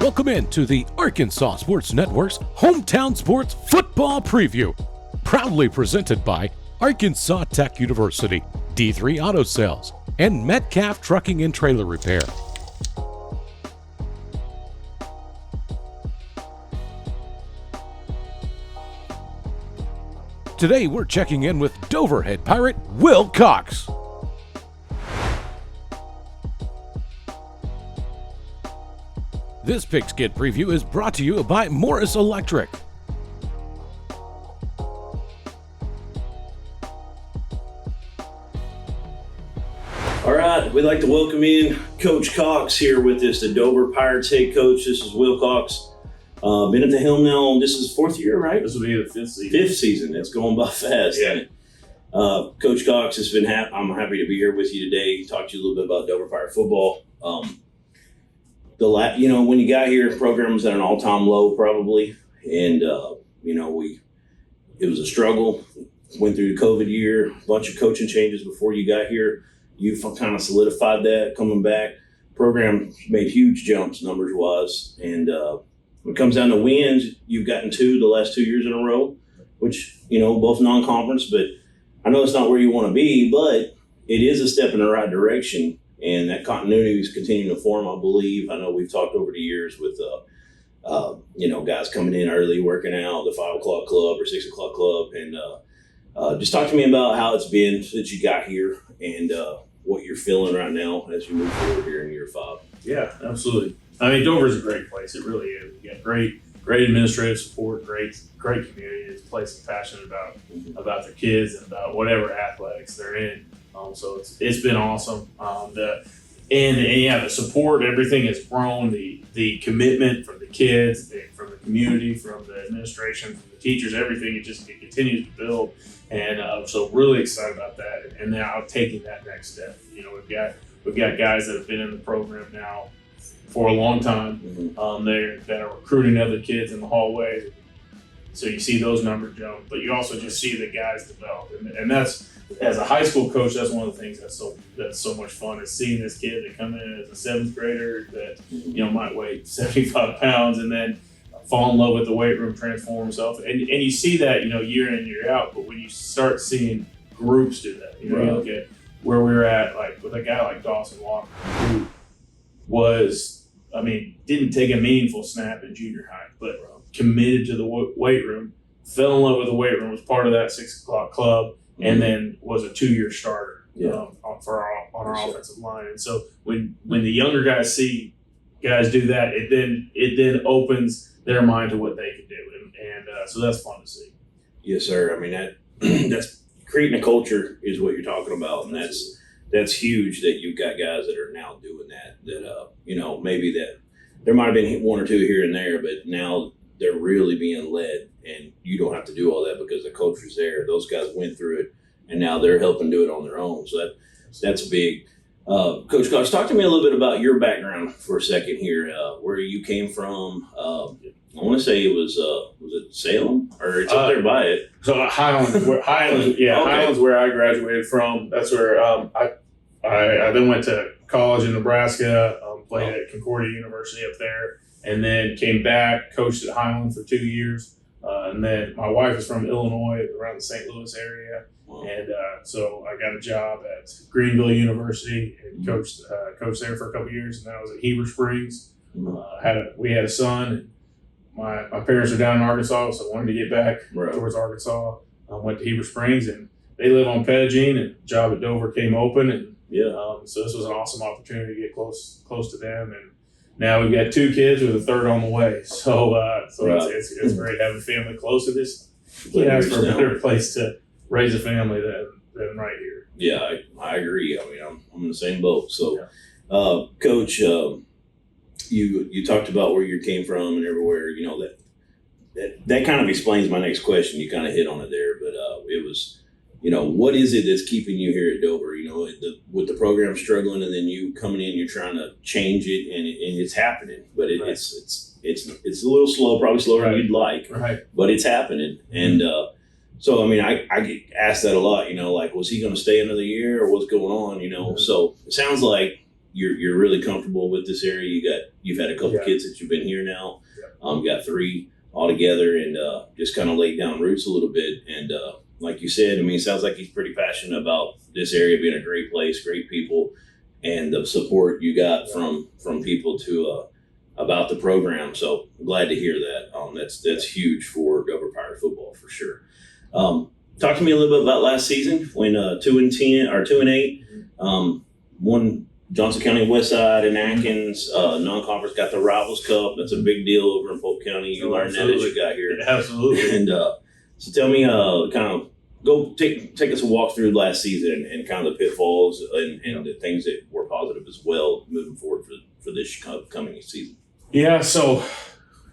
Welcome in to the Arkansas Sports Network's Hometown Sports Football Preview, proudly presented by Arkansas Tech University, D3 Auto Sales, and Metcalf Trucking and Trailer Repair. Today we're checking in with Dover head Pirate Will Cox. This Pigskin preview is brought to you by Morris Electric. All right, we'd like to welcome in Coach Cox here with us, the Dover Pirates head coach. This is Will Cox. Been at the helm now. This is fourth year, right? This will be the fifth season. Fifth season. It's going by fast. Yeah. Coach Cox, I'm happy to be here with you today. Talk to you a little bit about Dover Pirate football. When you got here, the program was at an all-time low probably, and it was a struggle. Went through the COVID year, a bunch of coaching changes before you got here. You kind of solidified that coming back. Program made huge jumps numbers-wise, and when it comes down to wins, you've gotten two the last 2 years in a row, which, both non-conference, but I know it's not where you want to be, but it is a step in the right direction. And that continuity is continuing to form, I believe. I know we've talked over the years with, guys coming in early, working out, the 5 o'clock club or 6 o'clock club. And just talk to me about how it's been since you got here and what you're feeling right now as you move forward here in year 5. Yeah, absolutely. I mean, Dover's a great place. It really is. You got great administrative support, great community. It's a place that's passionate about their kids and about whatever athletics they're in. So it's been awesome. The support, everything has grown. The commitment from the kids, from the community, from the administration, from the teachers, everything. It continues to build, and so really excited about that. And now taking that next step. We've got guys that have been in the program now for a long time. That are recruiting other kids in the hallways. So you see those numbers jump, but you also just see the guys develop, and that's. As a high school coach, that's one of the things that's so much fun is seeing this kid that come in as a 7th grader that might weigh 75 pounds and then fall in love with the weight room, transform himself, and you see that year in and year out. But when you start seeing groups do that, you look at where we were at, like with a guy like Dawson Walker, who didn't take a meaningful snap in junior high, but committed to the weight room, fell in love with the weight room, was part of that 6 o'clock club. And then was a 2-year starter on our offensive line. And so when the younger guys see guys do that, it then opens their mind to what they can do, and so that's fun to see. Yes, sir. I mean that's creating a culture is what you're talking about, and that's huge that you've got guys that are now doing that. Maybe that there might have been 1 or 2 here and there, but now they're really being led. And you don't have to do all that because the coach was there. Those guys went through it, and now they're helping do it on their own. So that's big. Coach Cox, talk to me a little bit about your background for a second here. Where you came from? I want to say it was it Salem or it's up there by it. So Highlands, okay. Highlands, where I graduated from. That's where I then went to college in Nebraska. Played at Concordia University up there, and then came back, coached at Highland for 2 years. And then my wife is from Illinois, around the St. Louis area. Wow. And so I got a job at Greenville University and coached there for a couple of years. And then I was at Heber Springs. We had a son. And my parents are down in Arkansas, so I wanted to get back towards Arkansas. I went to Heber Springs, and they live on Pedagine, and a job at Dover came open. And so this was an awesome opportunity to get close to them. And now we've got 2 kids with a 3rd on the way. So it's great having family close to this. You can't ask for a better place to raise a family than right here. Yeah, I agree. I mean, I'm in the same boat. So, Coach, you talked about where you came from and everywhere. That kind of explains my next question. You kind of hit on it there, but it was, what is it that's keeping you here at Dover? With the program struggling, and then you coming in, you're trying to change it, and it's happening. But it's a little slow, probably slower than you'd like. Right. But it's happening, and so I mean, I get asked that a lot. Was he going to stay another year, or what's going on? So it sounds like you're really comfortable with this area. You've had a couple kids that you've been here now. You got 3 all together, and just kind of laid down roots a little bit. And like you said, I mean, it sounds like he's pretty passionate about this area being a great place, great people, and the support you got from people to about the program. So I'm glad to hear that. That's huge for Dover Pirate football for sure. Talk to me a little bit about last season when 2-10 or 2-8 won Johnson County West Side and Atkins non-conference, got the Rivals Cup. That's a big deal over in Polk County. You learned that as you got here. Absolutely. And so tell me, kind of go take us a walk through last season and kind of the pitfalls and the things that were positive as well moving forward for this coming season. Yeah, so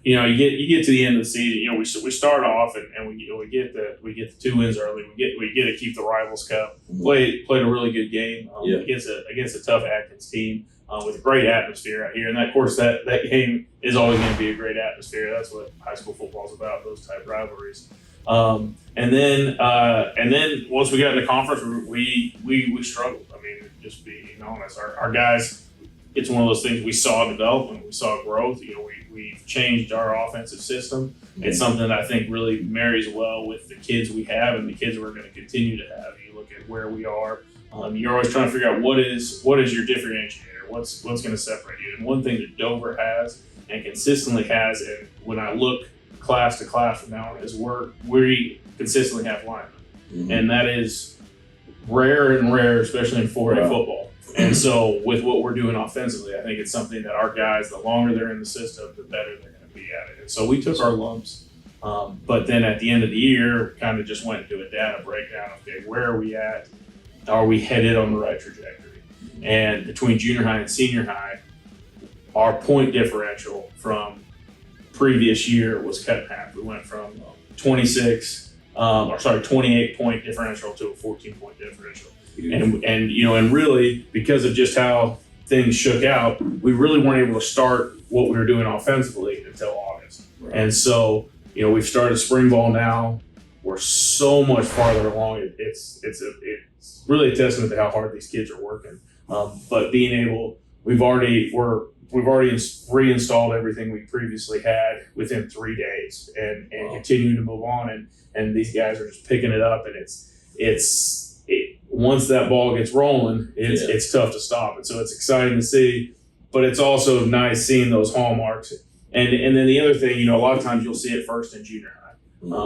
you get to the end of the season. We start off and we get the 2 wins early. We get to keep the Rivals Cup. Played a really good game against a tough Atkins team with a great atmosphere out here. And of course that game is always going to be a great atmosphere. That's what high school football is about, those type rivalries. And then once we got into conference, we struggled. I mean, just being honest, our guys. It's one of those things we saw development, we saw growth. We've changed our offensive system. It's something that I think really marries well with the kids we have and the kids we're going to continue to have. You look at where we are. You're always trying to figure out what is your differentiator. What's going to separate you? And one thing that Dover has and consistently has, and when I look class to class from now on, is we consistently have linemen, and that is rare and rare, especially in 4A football. And so with what we're doing offensively, I think it's something that our guys, the longer they're in the system, the better they're going to be at it. And so we took our lumps, but then at the end of the year, kind of just went to a data breakdown. Okay, where are we at? Are we headed on the right trajectory? And between junior high and senior high, our point differential from previous year was cut in half. We went from 28 point differential to a 14 point differential. And really, because of just how things shook out, we really weren't able to start what we were doing offensively until August. Right. And so, we've started spring ball now. We're so much farther along. It's really a testament to how hard these kids are working. But being able, we've already reinstalled everything we previously had within 3 days, and continuing to move on. And these guys are just picking it up, and it's once that ball gets rolling, it's tough to stop it. So it's exciting to see, but it's also nice seeing those hallmarks. And then the other thing, a lot of times you'll see it first in junior high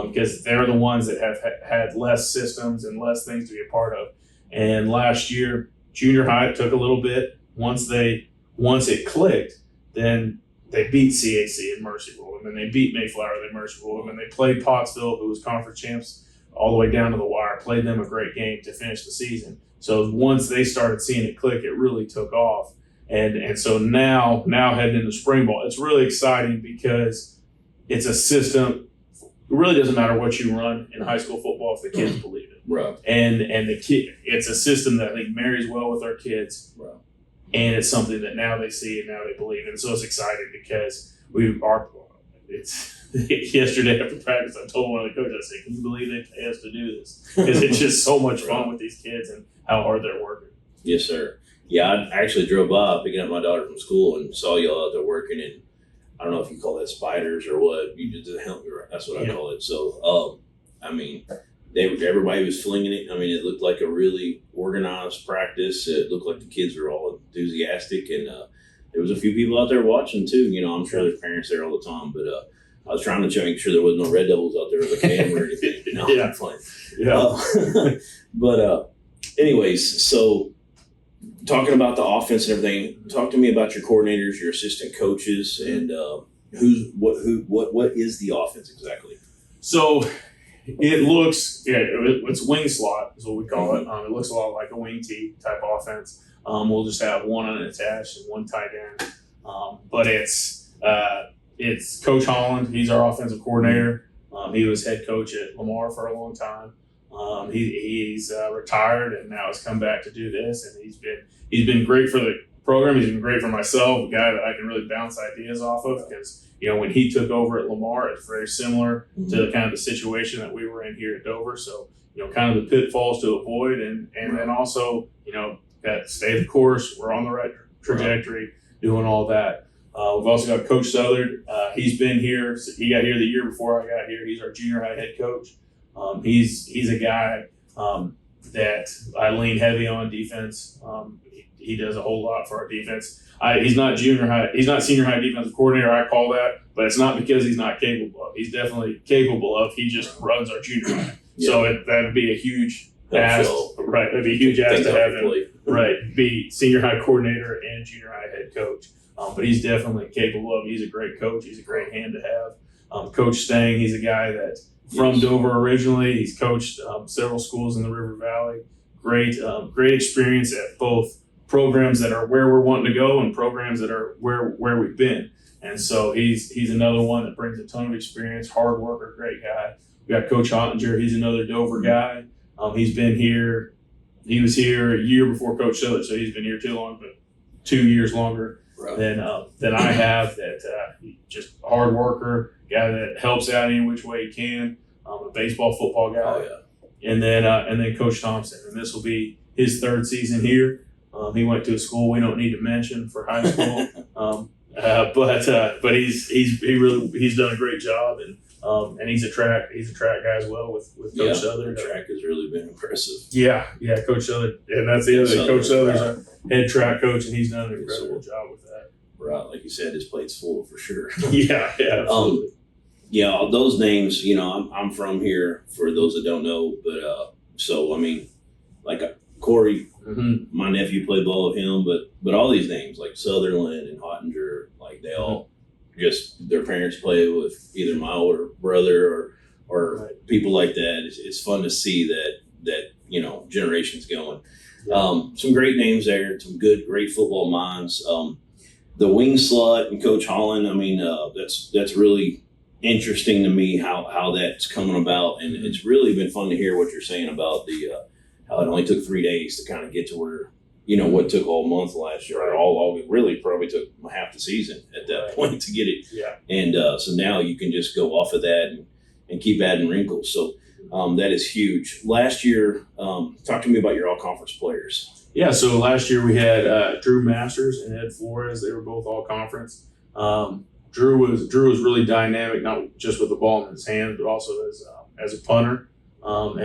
because they're the ones that have had less systems and less things to be a part of. And last year, junior high took a little bit. Once it clicked, then they beat CAC and Mercy Rule, and then they beat Mayflower and Mercy Rule, and then they played Pottsville, who was conference champs, all the way down to the wire, played them a great game to finish the season. So once they started seeing it click, it really took off. And so now heading into spring ball, it's really exciting because it's a system. It really doesn't matter what you run in high school football if the kids believe it. Right. And it's a system that I think marries well with our kids. Right. And it's something that now they see and now they believe in. So it's exciting because yesterday after practice, I told one of the coaches, I said, can you believe they pay us to do this? Because it's just so much fun with these kids and how hard they're working. Yes, sir. Yeah, I actually drove by picking up my daughter from school and saw y'all out there working, and I don't know if you call that spiders or what. You just help me, right? That's what I call it. So, I mean, everybody was flinging it. I mean, it looked like a really organized practice. It looked like the kids were all enthusiastic, and there was a few people out there watching too. I'm sure there's parents there all the time, but I was trying to make sure there was no Red Devils out there with a camera or anything. Yeah. I'm playing. Yeah. But anyways, so talking about the offense and everything, talk to me about your coordinators, your assistant coaches, and what is the offense exactly? So it looks, it's wing slot is what we call it. It looks a lot like a wing T type offense. We'll just have one unattached and one tight end. But it's Coach Holland. He's our offensive coordinator. He was head coach at Lamar for a long time. He's retired and now has come back to do this, and he's been great for the program. He's been great for myself, a guy that I can really bounce ideas off of, because when he took over at Lamar, it's very similar to kind of the situation that we were in here at Dover. So kind of the pitfalls to avoid, and then also that stay the course. We're on the right trajectory, doing all that. We've also got Coach Southard. He's been here. He got here the year before I got here. He's our junior high head coach. He's a guy that I lean heavy on defense. He does a whole lot for our defense. He's not senior high defensive coordinator. I call that, but it's not because he's not capable of. He's definitely capable of. He just runs our junior high. Yeah. So that'd be a huge ask. Right, that'd be a huge ask to have him. Right, be senior high coordinator and junior high head coach. But he's definitely capable of. He's a great coach. He's a great hand to have. Coach Stang, he's a guy that from Dover originally. He's coached several schools in the River Valley. Great experience at both programs that are where we're wanting to go and programs that are where we've been. And so he's another one that brings a ton of experience, hard worker, great guy. We got Coach Ottinger. He's another Dover guy. He's been here. He was here a year before Coach Southard, so he's been here too long, but 2 years longer than I have. Just a hard worker, guy that helps out any which way he can. A baseball, football guy. Oh, yeah. And then Coach Thompson, and this will be his third season here. He went to a school we don't need to mention for high school, but he's done a great job, and he's a track guy as well with Coach Southard. Track has really been impressive. Yeah, Coach Southard, and that's the other thing. Coach Southard's our head track coach, and he's done an incredible job with that. Right, like you said, his plate's full for sure. Yeah, absolutely. Yeah, those names, I'm from here for those that don't know, but so I mean, like Corey, my nephew played ball with him, but all these names like Sutherland and Ottinger, like they all just their parents play with either my older brother or people like that. It's fun to see that generations going. Some great names there, some great football minds. The wing slut and Coach Holland, I mean, that's really interesting to me how that's coming about, and it's really been fun to hear what you're saying about how it only took 3 days to kind of get to where what took all month last year, or all really probably took half the season at that point to get it. Yeah. And so now you can just go off of that and keep adding wrinkles. So that is huge. Last year, talk to me about your all conference players. Yeah, so last year we had Drew Masters and Ed Flores. They were both all conference. Drew was really dynamic, not just with the ball in his hand, but also as a punter. And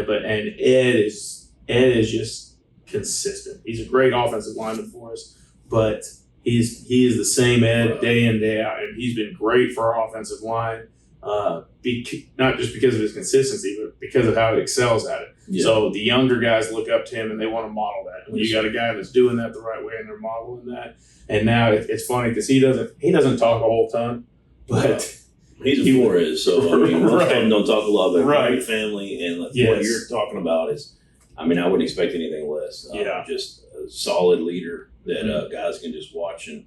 Ed is just consistent. He's a great offensive lineman for us, but he is the same Ed day in, day out, and he's been great for our offensive line. Not just because of his consistency, but because of how he excels at it. Yeah. So the younger guys look up to him and they want to model that. And when you got a guy that's doing that the right way and they're modeling that, and now it's funny because he doesn't talk a whole ton, but he's a Flores, so I mean most of them don't talk a lot about right. family, and what you're talking about is, I mean, I wouldn't expect anything less. Just a solid leader that guys can just watch and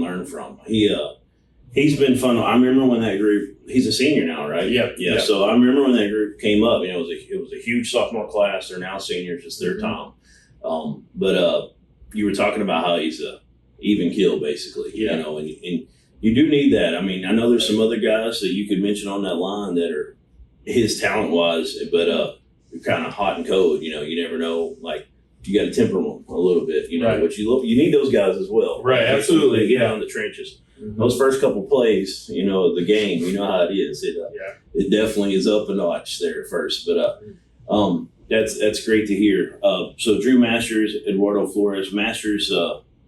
learn from. He's been fun. I remember when that group. He's a senior now, right? Yeah. So I remember when that group came up. It was a huge sophomore class. They're now seniors. It's their time. But you were talking about how he's a even keel, basically. Yeah. And you do need that. I mean, I know there's some other guys that you could mention on that line that are his talent wise, but kind of hot and cold. You never know. Like you got to temper them a little bit. Right. But you need those guys as well. Right. Absolutely. Get down in the trenches. Those first couple plays, the game, how it is. It definitely is up a notch there at first, but that's great to hear. So Drew Masters, Eduardo Flores. Masters,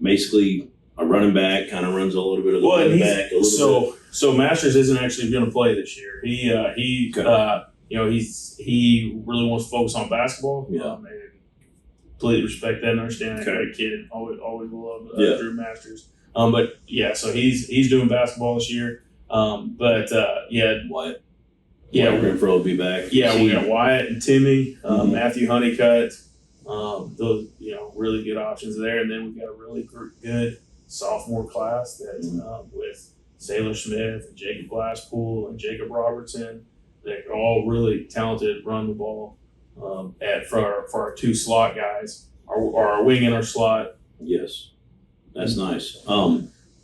basically a running back, kind of runs a little bit of the running back. So Masters isn't actually going to play this year. He really wants to focus on basketball. And completely respect that and understand that. Great kid. Always will love Drew Masters. So he's doing basketball this year. Wyatt. Renfro will be back. Yeah, we got Wyatt and Timmy, Matthew Honeycutt. Those really good options there, and then we've got a really good sophomore class that with Sailor Smith and Jacob Glasspool and Jacob Robertson. They're all really talented, run the ball. For our two slot guys, our wing and our slot. Yes. That's nice.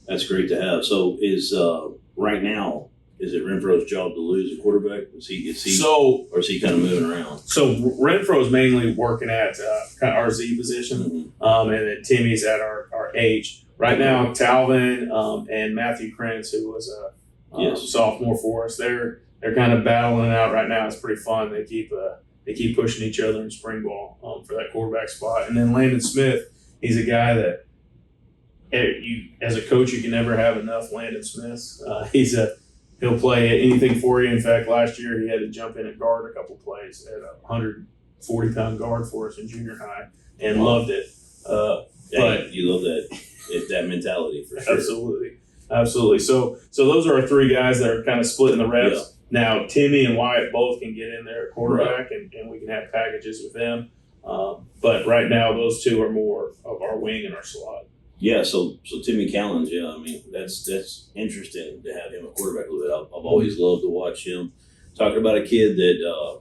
That's great to have. So right now, is it Renfro's job to lose a quarterback? Or is he kind of moving around? So Renfro's mainly working at kind of our Z position, and then Timmy's at our H. right now, Talvin and Matthew Krentz, who was a sophomore for us, they're kind of battling it out right now. It's pretty fun. They keep pushing each other in spring ball for that quarterback spot. And then Landon Smith, he's a guy that as a coach, you can never have enough Landon Smiths. He'll play anything for you. In fact, last year he had to jump in at guard a couple plays at a 140-pound guard for us in junior high and loved it. But you love that mentality for sure. Absolutely. So those are our three guys that are kind of splitting the reps. Yeah. Now, Timmy and Wyatt both can get in there at quarterback, and we can have packages with them. But right now, those two are more of our wing and our slot. Yeah, so Timmy Callens, I mean, that's interesting to have him a quarterback a little bit. I've always loved to watch him. Talking about a kid that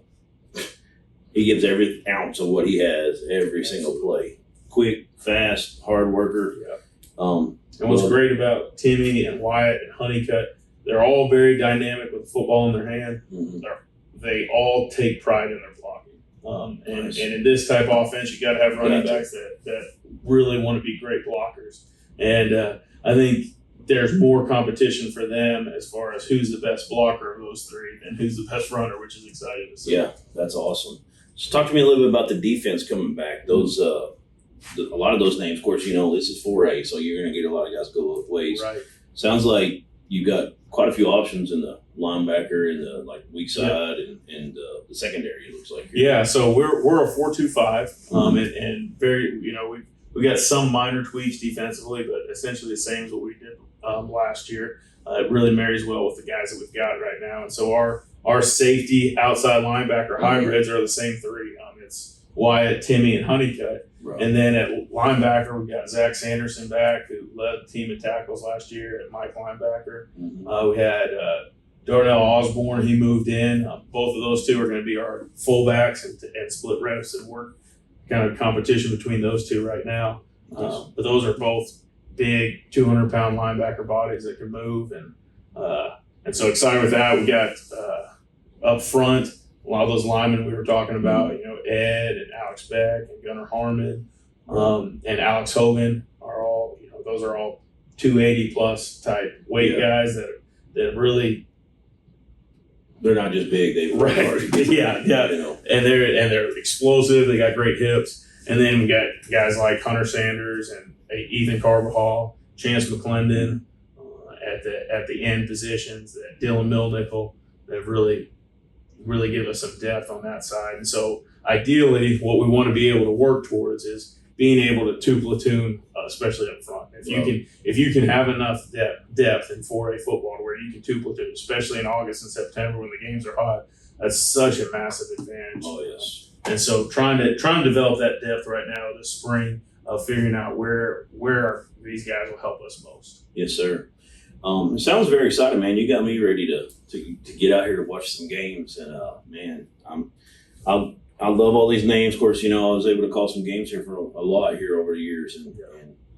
he gives every ounce of what he has every single play. Quick, fast, hard worker. Yeah. And what's great about Timmy and Wyatt and Honeycutt, they're all very dynamic with the football in their hand. Mm-hmm. They all take pride in their blocking. And in this type of offense, you got to have running backs that really want to be great blockers. And I think there's more competition for them as far as who's the best blocker of those three and who's the best runner, which is exciting to see. Yeah, that's awesome. So talk to me a little bit about the defense coming back. Those a lot of those names, of course, this is 4A, so you're going to get a lot of guys go both ways. Right. Sounds like you got quite a few options in the linebacker and the weak side and the secondary. It looks like. Yeah, so we're a 4-2-5, and very we got some minor tweaks defensively, but essentially the same as what we did last year. It really marries well with the guys that we've got right now, and so our safety outside linebacker hybrids are the same three. It's Wyatt, Timmy, and Honeycutt. Right. And then at linebacker, we've got Zach Sanderson back, who led the team in tackles last year at Mike linebacker. Mm-hmm. We had Darnell Osborne. He moved in. Both of those two are going to be our fullbacks and split reps and work kind of competition between those two right now. Nice. But those are both big 200-pound linebacker bodies that can move. And so excited with that. We got up front a lot of those linemen we were talking about, Ed and Alex Beck and Gunnar Harmon and Alex Hogan are all, those are all 280 plus type weight guys that really. They're not just big, they work hard. Yeah. And they're explosive. They got great hips. And then we got guys like Hunter Sanders and Ethan Carbajal, Chance McClendon at the end positions, Dylan Milnickel that really give us some depth on that side. And so ideally what we want to be able to work towards is being able to two platoon, especially up front. If you can have enough depth in 4A football where you can two platoon, especially in August and September when the games are hot, that's such a massive advantage. Oh yes. And so trying to develop that depth right now this spring of figuring out where these guys will help us most. Yes, sir. It sounds very exciting, man. You got me ready to get out here to watch some games, and man, I love all these names. Of course, I was able to call some games here for a lot here over the years, and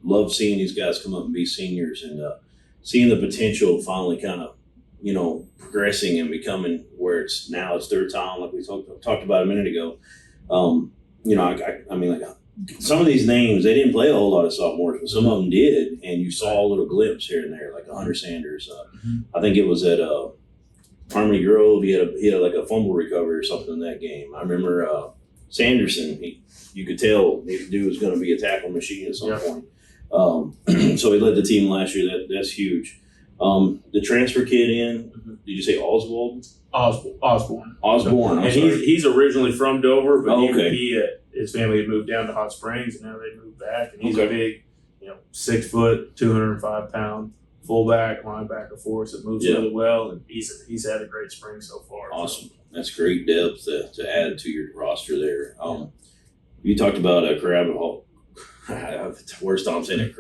love seeing these guys come up and be seniors, and seeing the potential finally kind of progressing and becoming where it's their time, like we talked about a minute ago. I mean, like some of these names, they didn't play a whole lot of sophomores, but some of them did, and you saw a little glimpse here and there, like Hunter Sanders. I think it was at Harmony Grove. He had like a fumble recovery or something in that game. I remember Sanderson. You could tell the dude was going to be a tackle machine at some point. So he led the team last year. That's huge. The transfer kid in. Did you say Oswald? Osborne. And he's originally from Dover, but his family had moved down to Hot Springs, and now they moved back. And he's a big, 6 foot, 205-pound fullback linebacker for us that moves really well, and he's had a great spring so far. Awesome. That's great depth to add to your roster there. You talked about Carbajal. Worst time saying it.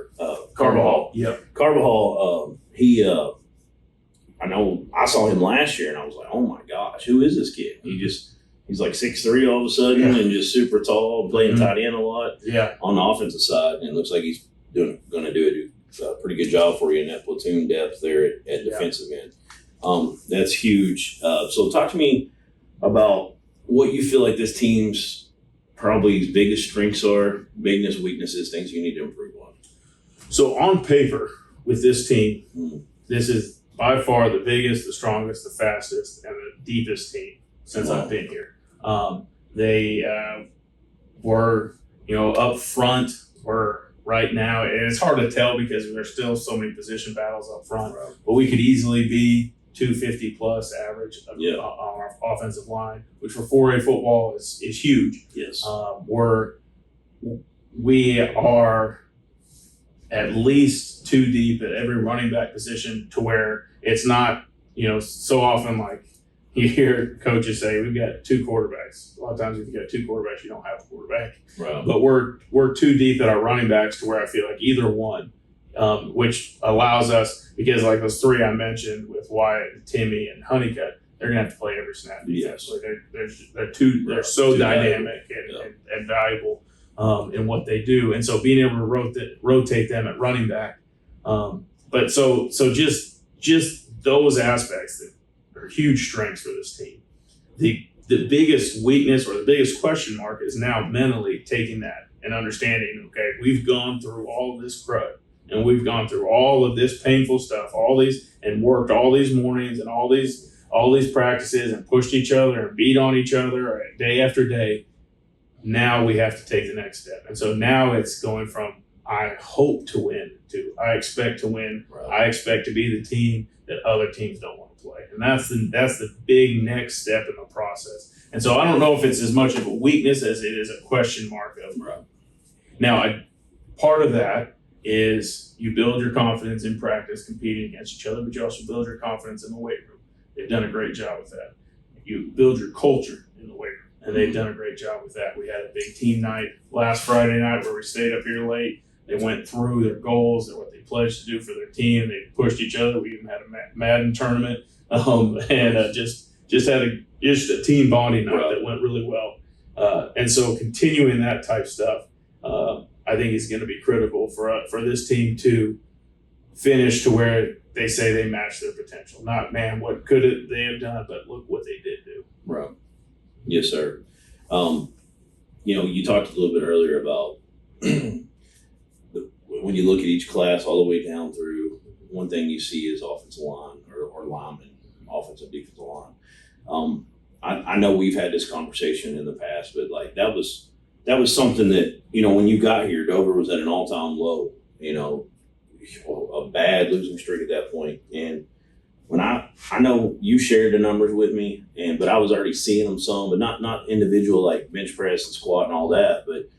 Carbajal. Yep. Carbajal. I know I saw him last year, and I was like, oh my gosh, who is this kid? He's like 6'3" all of a sudden, and just super tall, playing tight end a lot. Yeah. On the offensive side, and it looks like he's going to do a pretty good job for you in that platoon depth there at defensive end. That's huge. So talk to me about what you feel like this team's probably biggest strengths are, biggest weaknesses, things you need to improve on. So on paper, with this team, Mhm. this is by far the biggest, the strongest, the fastest, and the deepest team since I've been here. They were, up front. Were right now, and it's hard to tell because there's still so many position battles up front. Right. But we could easily be 250 plus average Yeah. on our offensive line, which for 4A football is huge. Yes. We are at least too deep at every running back position to where it's not, so often like you hear coaches say, we've got two quarterbacks. A lot of times if you've got two quarterbacks, you don't have a quarterback. Right. But we're too deep at our running backs to where I feel like either one, which allows us, because like those three I mentioned with Wyatt, Timmy, and Honeycutt, they're gonna have to play every snap defensively. They're so dynamic and valuable in what they do, and so being able to rotate them at running back. But so just those aspects that are huge strengths for this team. The biggest weakness or the biggest question mark is now mentally taking that and understanding, okay, we've gone through all of this crud and we've gone through all of this painful stuff, and worked all these mornings and all these practices and pushed each other and beat on each other day after day. Now we have to take the next step. And so now it's going from I hope to win to I expect to win. Right. I expect to be the team that other teams don't want to play. And that's the big next step in the process. And so I don't know if it's as much of a weakness as it is a question mark of. Right. Now, part of that is you build your confidence in practice competing against each other, but you also build your confidence in the weight room. They've done a great job with that. You build your culture in the weight room, and they've done a great job with that. We had a big team night last Friday night where we stayed up here late. They went through their goals and what they pledged to do for their team. They pushed each other. We even had a Madden tournament, and just had a team bonding night that went really well. And so continuing that type stuff, I think is going to be critical for this team to finish to where they say they match their potential. Not, man, what could they have done, but look what they did do. Right. Yes, sir. You talked a little bit earlier about when you look at each class all the way down through, one thing you see is offensive line or lineman, offensive, defensive line. I know we've had this conversation in the past, but like that was something that, when you got here, Dover was at an all-time low, a bad losing streak at that point. And when I know you shared the numbers with me, but I was already seeing them some, but not individual like bench press and squat and all that, but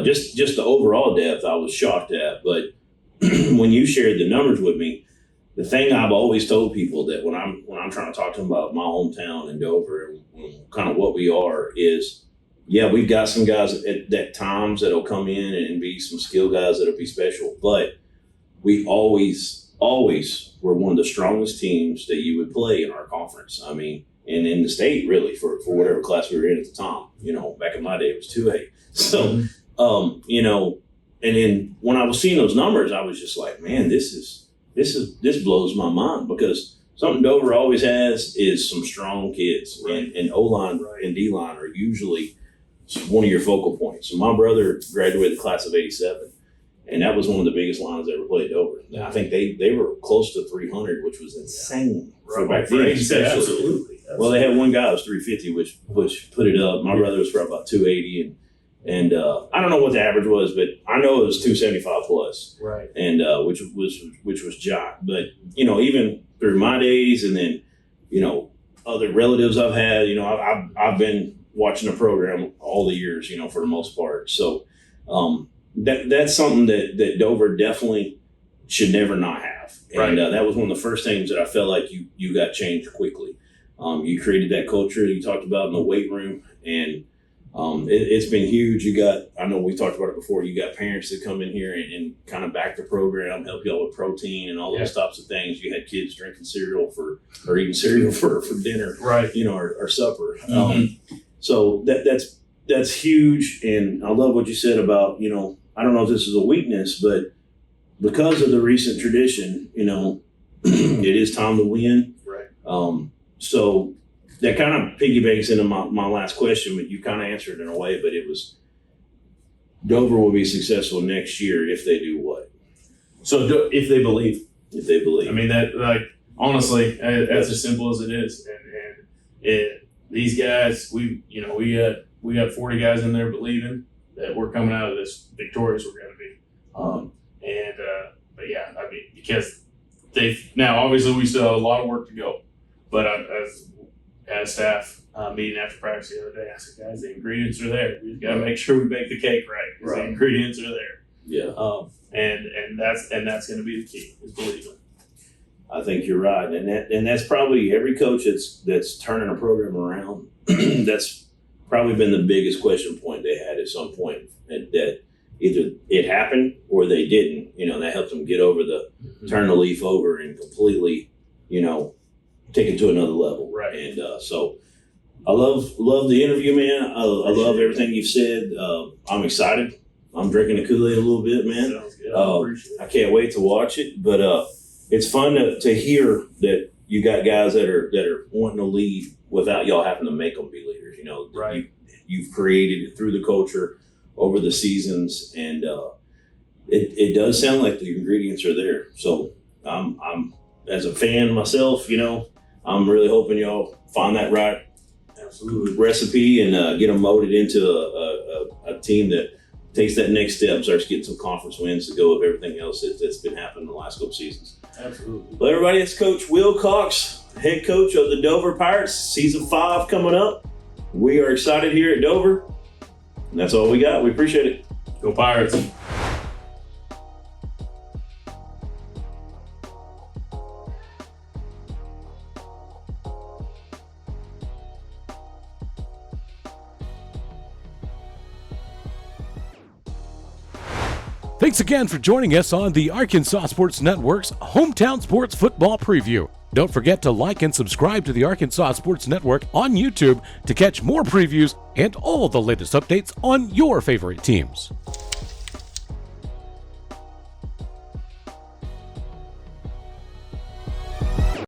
just the overall depth I was shocked at. But when you shared the numbers with me, the thing I've always told people that when I'm trying to talk to them about my hometown in Dover and kind of what we are is, yeah, we've got some guys at times that'll come in and be some skill guys that'll be special, but we always were one of the strongest teams that you would play in our conference. I mean, and in the state really for whatever class we were in at the time. Back in my day it was 2A. So, and then when I was seeing those numbers, I was just like, man, this blows my mind, because something Dover always has is some strong kids, and O-line and D-line are usually one of your focal points. So my brother graduated the class of 87, and that was one of the biggest lines I ever played at Dover. I think they were close to 300, which was insane for back then. Absolutely. Well, they had one guy that was 350, which put it up. My brother was probably about 280, and I don't know what the average was, but I know it was 275 plus. Right. And which was giant. But even through my days, and then other relatives I've had, I've been watching the program all the years, for the most part. So that's something that Dover definitely should never not have. And that was one of the first things that I felt like you got changed quickly. You created that culture you talked about in the weight room, and it's been huge. I know we talked about it before, you got parents that come in here and kind of back the program, help you out with protein and all those types of things. You had kids drinking cereal or eating cereal for dinner, right? Or supper. So that's huge. And I love what you said about, I don't know if this is a weakness, but because of the recent tradition, it is time to win. Right. So that kind of piggybacks into my last question, but you kind of answered in a way, but it was Dover will be successful next year if they do what? if they believe. If they believe. I mean, that, like, honestly, that's as simple as it is. And these guys, we got 40 guys in there believing that we're coming out of this victorious. We're going to be. But yeah, I mean, because now obviously we still have a lot of work to go. But as staff meeting after practice the other day, I said, guys, the ingredients are there. We got to make sure we bake the cake right. Because the ingredients are there. Yeah. And that's going to be the key, is believing. I think you're right, and that's probably every coach that's turning a program around. That's probably been the biggest question point they had at some point, that either it happened or they didn't. That helped them get over turn the leaf over and completely, take it to another level. Right. And so I love the interview, man. I love everything you've said. I'm excited. I'm drinking the Kool-Aid a little bit, man. Sounds good. I appreciate it. I can't wait to watch it, but it's fun to hear that you got guys that are wanting to lead without y'all having to make them be leaders. Right. You've created it through the culture over the seasons, and it does sound like the ingredients are there. So I'm as a fan myself, I'm really hoping y'all find that right Absolutely. recipe and get them molded into a team that takes that next step, starts getting some conference wins to go with everything else that's been happening the last couple seasons. Absolutely. Well, everybody, it's Coach Will Cox, head coach of the Dover Pirates. Season 5 coming up. We are excited here at Dover. And that's all we got. We appreciate it. Go Pirates. Thanks again for joining us on the Arkansas Sports Network's Hometown Sports Football Preview. Don't forget to like and subscribe to the Arkansas Sports Network on YouTube to catch more previews and all the latest updates on your favorite teams.